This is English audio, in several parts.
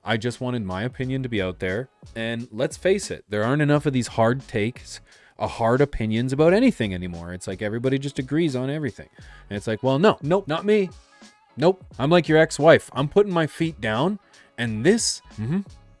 I just wanted my opinion to be out there. And let's face it, there aren't enough of these hard takes, hard opinions about anything anymore. It's like everybody just agrees on everything. And it's like, well, no, nope, not me. Nope, I'm like your ex-wife. I'm putting my feet down, and this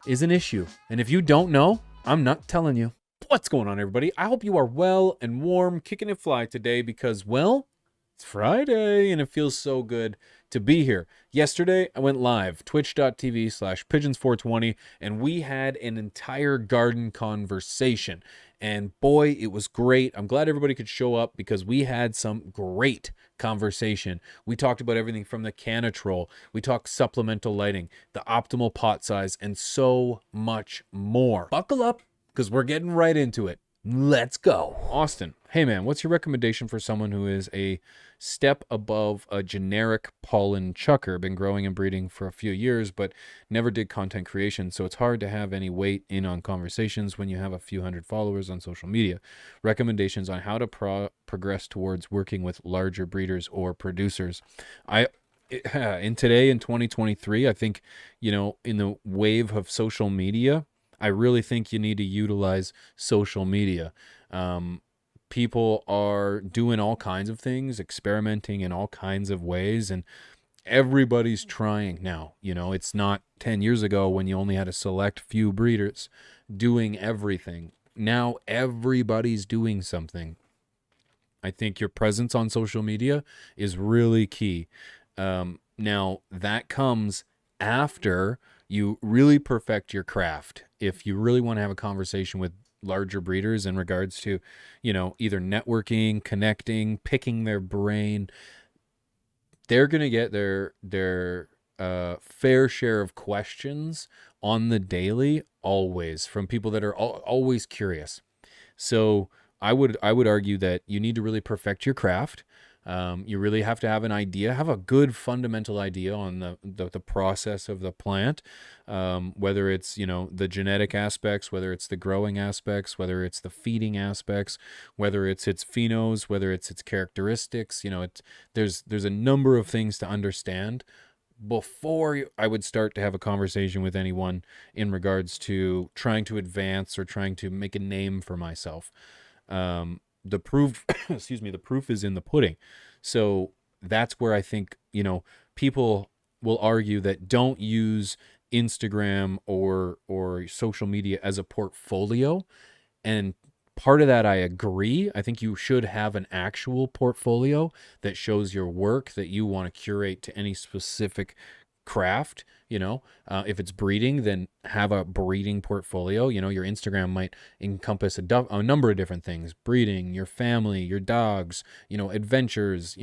is an issue. And if you don't know, I'm not telling you. What's going on, everybody? I hope you are well and warm, kicking it fly today because, well, it's Friday and it feels so good to be here. Yesterday, I went live, twitch.tv/pigeons420, and we had an entire garden conversation. And boy, it was great. I'm glad everybody could show up because we had some great conversation. We talked about everything from the Cannatrol. We talked supplemental lighting, the optimal pot size, and so much more. Buckle up because we're getting right into it. Let's go. Austin, hey man, what's your recommendation for someone who is a step above a generic pollen chucker? Been growing and breeding for a few years, but never did content creation, so it's hard to have any weight in on conversations when you have a few hundred followers on social media. Recommendations on how to progress towards working with larger breeders or producers. In 2023, I think, in the wave of social media, I really think you need to utilize social media. People are doing all kinds of things, experimenting in all kinds of ways, and everybody's trying now. It's not 10 years ago when you only had a select few breeders doing everything. Now everybody's doing something. I think your presence on social media is really key. Now that comes after you really perfect your craft. If you really want to have a conversation with larger breeders in regards to, either networking, connecting, picking their brain, they're going to get their fair share of questions on the daily, always, from people that are always curious. So I would argue that you need to really perfect your craft. You really have to have an idea, have a good fundamental idea on the process of the plant, whether it's, the genetic aspects, whether it's the growing aspects, whether it's the feeding aspects, whether it's its phenos, whether it's its characteristics. There's a number of things to understand before I would start to have a conversation with anyone in regards to trying to advance or trying to make a name for myself. The proof, the proof is in the pudding. So that's where I think, people will argue that don't use Instagram or social media as a portfolio. And part of that, I agree. I think you should have an actual portfolio that shows your work that you want to curate to any specific craft. If it's breeding, then have a breeding portfolio. Your Instagram might encompass a number of different things: breeding, your family, your dogs, adventures.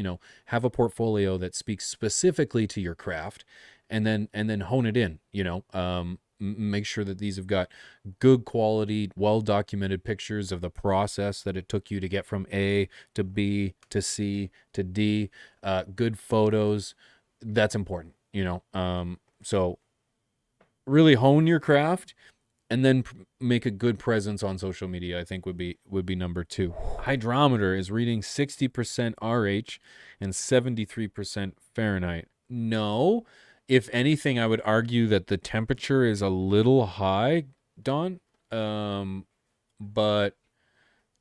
Have a portfolio that speaks specifically to your craft, and then hone it in. Make sure that these have got good quality, well-documented pictures of the process that it took you to get from A to B to C to D. Good photos. That's important. So really hone your craft and then make a good presence on social media, I think would be number 2. Hydrometer is reading 60% RH and 73% Fahrenheit. No, if anything, I would argue that the temperature is a little high, Don. But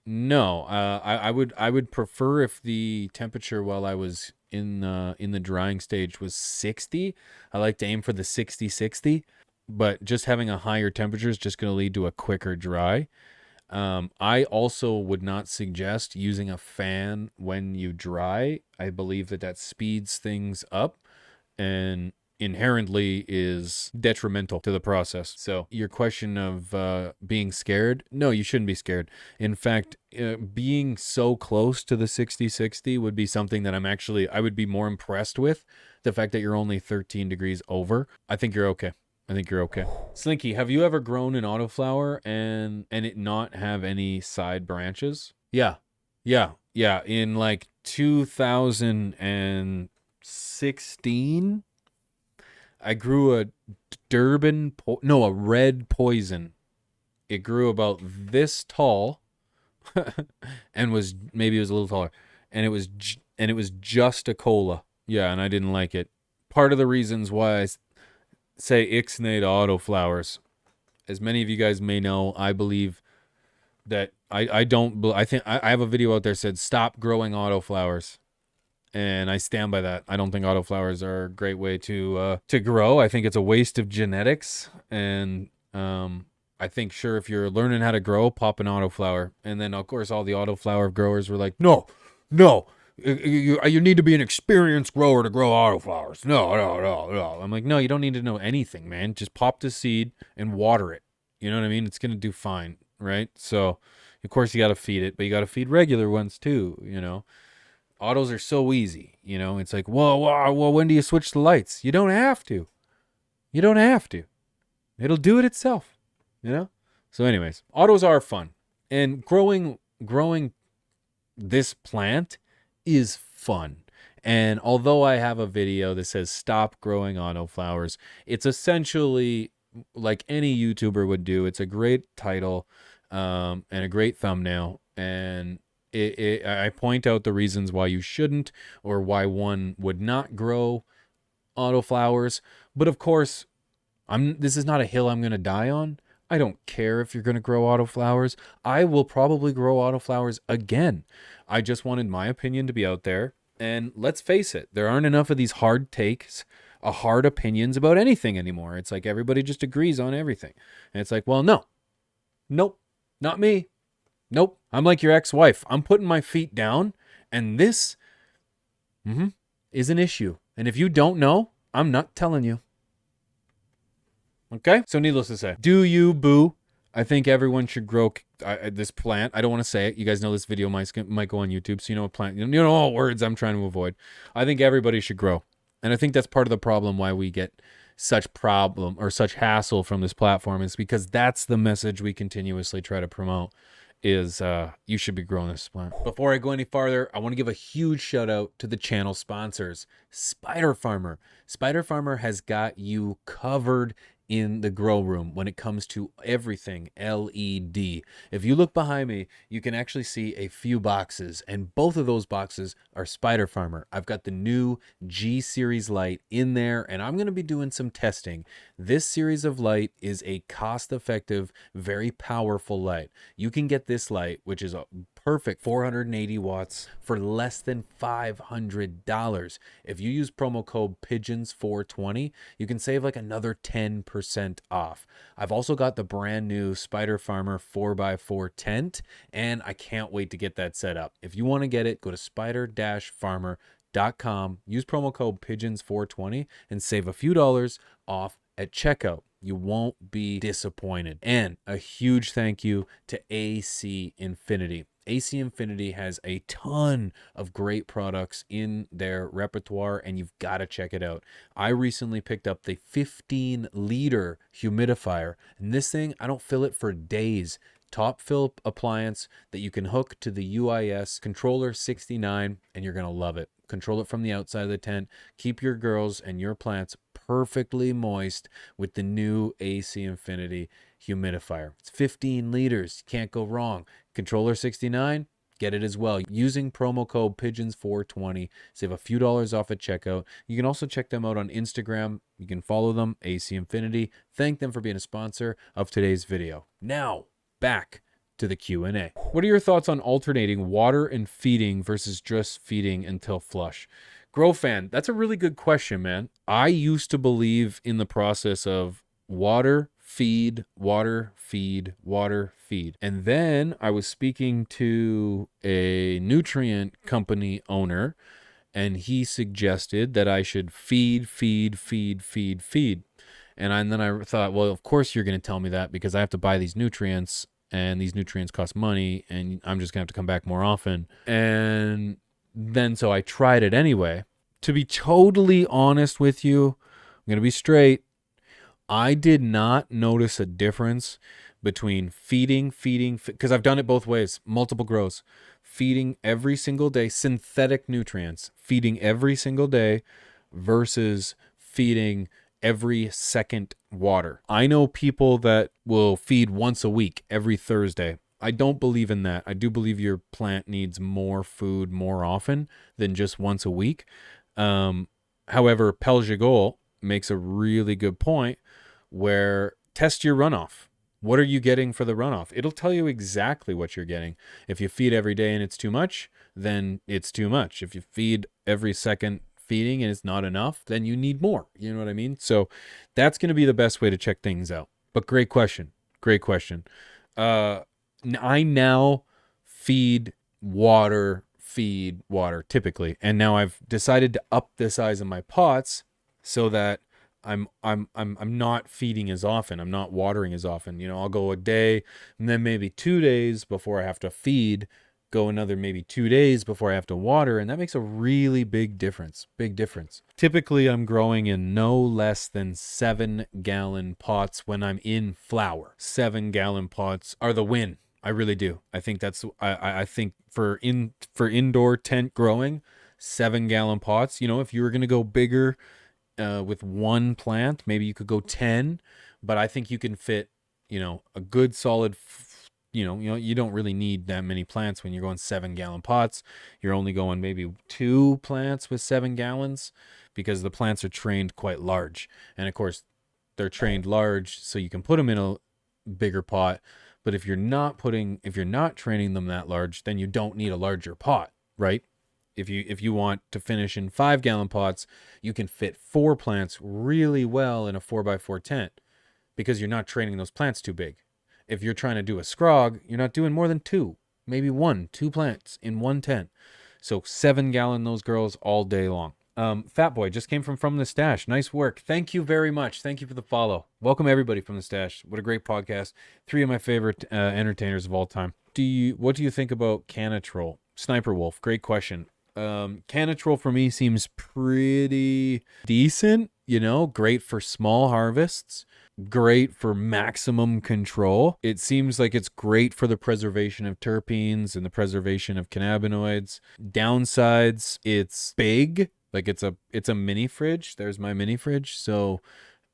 no, I would prefer if the temperature while I was in the drying stage was 60. I like to aim for the 60-60, but just having a higher temperature is just going to lead to a quicker dry. I also would not suggest using a fan when you dry. I believe that speeds things up and inherently is detrimental to the process. So your question of being scared, no, you shouldn't be scared. In fact, being so close to the 60-60 would be something that I would be more impressed with. The fact that you're only 13 degrees over, I think you're okay. Slinky, have you ever grown an autoflower and it not have any side branches? Yeah. In like 2016, I grew a red poison. It grew about this tall and maybe it was a little taller, and it was just a cola. Yeah, and I didn't like it. Part of the reasons why say ixnay to autoflowers. As many of you guys may know, I believe that I think I have a video out there that said stop growing autoflowers. And I stand by that. I don't think autoflowers are a great way to grow. I think it's a waste of genetics. And I think, sure, if you're learning how to grow, pop an autoflower. And then, of course, all the autoflower growers were like, no, you need to be an experienced grower to grow autoflowers. No. I'm like, no, you don't need to know anything, man. Just pop the seed and water it. You know what I mean? It's going to do fine, right? So, of course, you got to feed it, but you got to feed regular ones too, you know? Autos are so easy, you know? It's like, well, when do you switch the lights? You don't have to. You don't have to. It'll do it itself, you know? So anyways, autos are fun. And growing this plant is fun. And although I have a video that says stop growing autoflowers, it's essentially like any YouTuber would do. It's a great title and a great thumbnail. And I point out the reasons why you shouldn't or why one would not grow autoflowers. But of course, this is not a hill I'm going to die on. I don't care if you're going to grow autoflowers. I will probably grow autoflowers again. I just wanted my opinion to be out there. And let's face it, there aren't enough of these hard takes, hard opinions about anything anymore. It's like everybody just agrees on everything. And it's like, well, nope, not me. Nope, I'm like your ex-wife. I'm putting my feet down, and this is an issue. And if you don't know, I'm not telling you. Okay? So needless to say, do you, boo? I think everyone should grow this plant. I don't want to say it. You guys know this video might go on YouTube, so you know what plant. You know all words I'm trying to avoid. I think everybody should grow. And I think that's part of the problem why we get such problem or such hassle from this platform is because that's the message we continuously try to promote is you should be growing this plant. Before I go any farther, I want to give a huge shout out to the channel sponsors. Spider Farmer. Spider Farmer has got you covered in the grow room when it comes to everything LED. If you look behind me, you can actually see a few boxes, and both of those boxes are Spider Farmer. I've got the new G series light in there, and I'm going to be doing some testing. This series of light is a cost-effective, very powerful light. You can get this light, which is a perfect 480 watts, for less than $500. If you use promo code PIGEONS420, you can save like another 10% off. I've also got the brand new Spider Farmer 4x4 tent, and I can't wait to get that set up. If you want to get it, go to spider-farmer.com, use promo code PIGEONS420, and save a few dollars off at checkout. You won't be disappointed. And a huge thank you to AC Infinity. AC Infinity has a ton of great products in their repertoire, and you've got to check it out. I recently picked up the 15-liter humidifier, and this thing, I don't fill it for days. Top fill appliance that you can hook to the UIS Controller 69, and you're going to love it. Control it from the outside of the tent. Keep your girls and your plants perfectly moist with the new AC Infinity humidifier. It's 15 liters. Can't go wrong. Controller 69, get it as well. Using promo code PIGEONS420, save a few dollars off at checkout. You can also check them out on Instagram. You can follow them, AC Infinity. Thank them for being a sponsor of today's video. Now, back to the Q&A. What are your thoughts on alternating water and feeding versus just feeding until flush? Grow fan, that's a really good question, man. I used to believe in the process of water, feed, water, feed, water, feed. And then I was speaking to a nutrient company owner, and he suggested that I should feed. And then I thought, well, of course you're going to tell me that because I have to buy these nutrients, and these nutrients cost money, and I'm just going to have to come back more often. And then so I tried it anyway. To be totally honest with you, I'm going to be straight. I did not notice a difference between feeding, because I've done it both ways, multiple grows. Feeding every single day, synthetic nutrients, feeding every single day versus feeding every second water. I know people that will feed once a week, every Thursday. I don't believe in that. I do believe your plant needs more food more often than just once a week. However, Pelgigol, makes a really good point where test your runoff. What are you getting for the runoff? It'll tell you exactly what you're getting. If you feed every day and it's too much, then it's too much. If you feed every second feeding and it's not enough, then you need more. You know what I mean? So that's going to be the best way to check things out. But great question. Great question. I now feed water typically, and now I've decided to up the size of my pots so that I'm not feeding as often. I'm not watering as often. You know, I'll go a day and then maybe 2 days before I have to feed, go another maybe 2 days before I have to water, and that makes a really big difference. Big difference. Typically, I'm growing in no less than 7-gallon pots when I'm in flower. 7-gallon pots are the win. I really do. I think that's I think for indoor tent growing, 7-gallon pots. You know, if you were gonna go bigger with one plant, maybe you could go 10, but I think you can fit, you know, a good solid. You don't really need that many plants when you're going 7-gallon pots. You're only going maybe 2 plants with 7 gallons because the plants are trained quite large, and of course, they're trained large so you can put them in a bigger pot. But if you're not training them that large, then you don't need a larger pot, right? If you want to finish in 5-gallon pots, you can fit 4 plants really well in a 4x4 tent because you're not training those plants too big. If you're trying to do a scrog, you're not doing more than 2, maybe 2 plants in one tent. So 7-gallon those girls all day long. Fat Boy just came from the stash. Nice work. Thank you very much. Thank you for the follow. Welcome everybody from the stash. What a great podcast. 3 of my favorite entertainers of all time. What do you think about Cannatrol? Sniper Wolf, great question. Cannatrol for me seems pretty decent, you know, great for small harvests, great for maximum control. It seems like it's great for the preservation of terpenes and the preservation of cannabinoids. Downsides, it's big. Like it's a mini fridge. There's my mini fridge. So,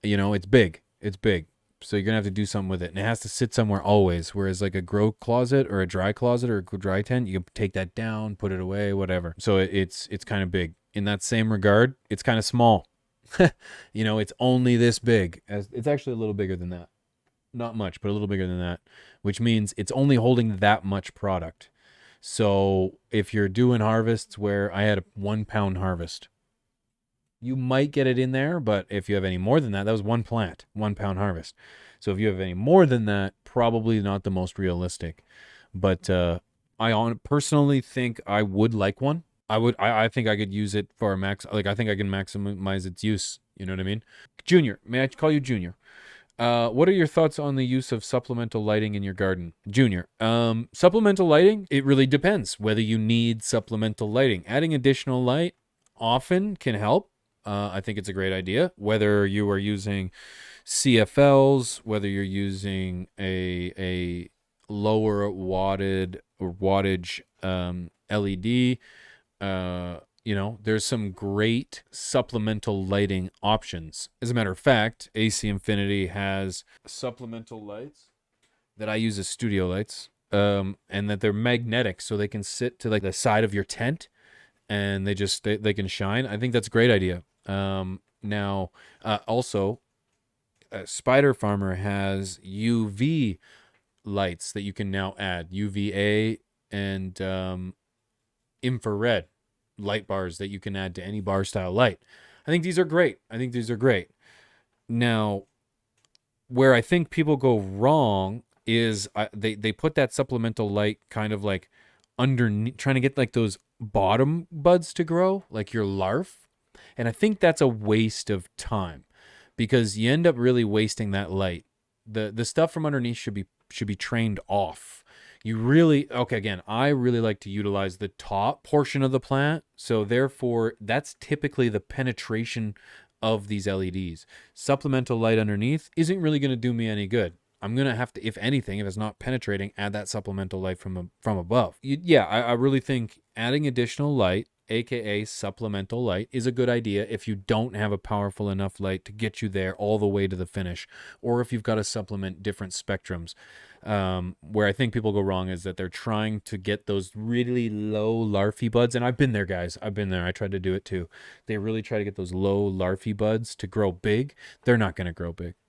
you know, it's big. It's big. So you're going to have to do something with it. And it has to sit somewhere always. Whereas like a grow closet or a dry closet or a dry tent, you can take that down, put it away, whatever. So it's kind of big. In that same regard, it's kind of small. You know, it's only this big. It's actually a little bigger than that. Not much, but a little bigger than that. Which means it's only holding that much product. So if you're doing harvests where I had a 1 pound harvest, you might get it in there, but if you have any more than that was 1 plant, 1 pound harvest. So if you have any more than that, probably not the most realistic. But I personally think I would like one. I think I could use it for a max. Like I think I can maximize its use. You know what I mean? Junior, may I call you Junior? What are your thoughts on the use of supplemental lighting in your garden? Junior, supplemental lighting, it really depends whether you need supplemental lighting. Adding additional light often can help. I think it's a great idea. Whether you are using CFLs, whether you're using a lower wattage LED, you know, there's some great supplemental lighting options. As a matter of fact, AC Infinity has supplemental lights that I use as studio lights, and that they're magnetic, so they can sit to like the side of your tent, and they can shine. I think that's a great idea. Now, also, Spider Farmer has UV lights that you can now add, UVA and infrared light bars that you can add to any bar style light. I think these are great. Now, where I think people go wrong is they put that supplemental light kind of like underneath, trying to get like those bottom buds to grow, like your larf. And I think that's a waste of time because you end up really wasting that light. The stuff from underneath should be trained off. I really like to utilize the top portion of the plant. So therefore, that's typically the penetration of these LEDs. Supplemental light underneath isn't really going to do me any good. I'm going to have to, if anything, if it's not penetrating, add that supplemental light from above. I really think adding additional light, aka supplemental light, is a good idea if you don't have a powerful enough light to get you there all the way to the finish, or if you've got to supplement different spectrums. Where I think people go wrong is that they're trying to get those really low larvae buds, and I've been there, guys. I've been there. I tried to do it too. They really try to get those low larvae buds to grow big. They're not going to grow big.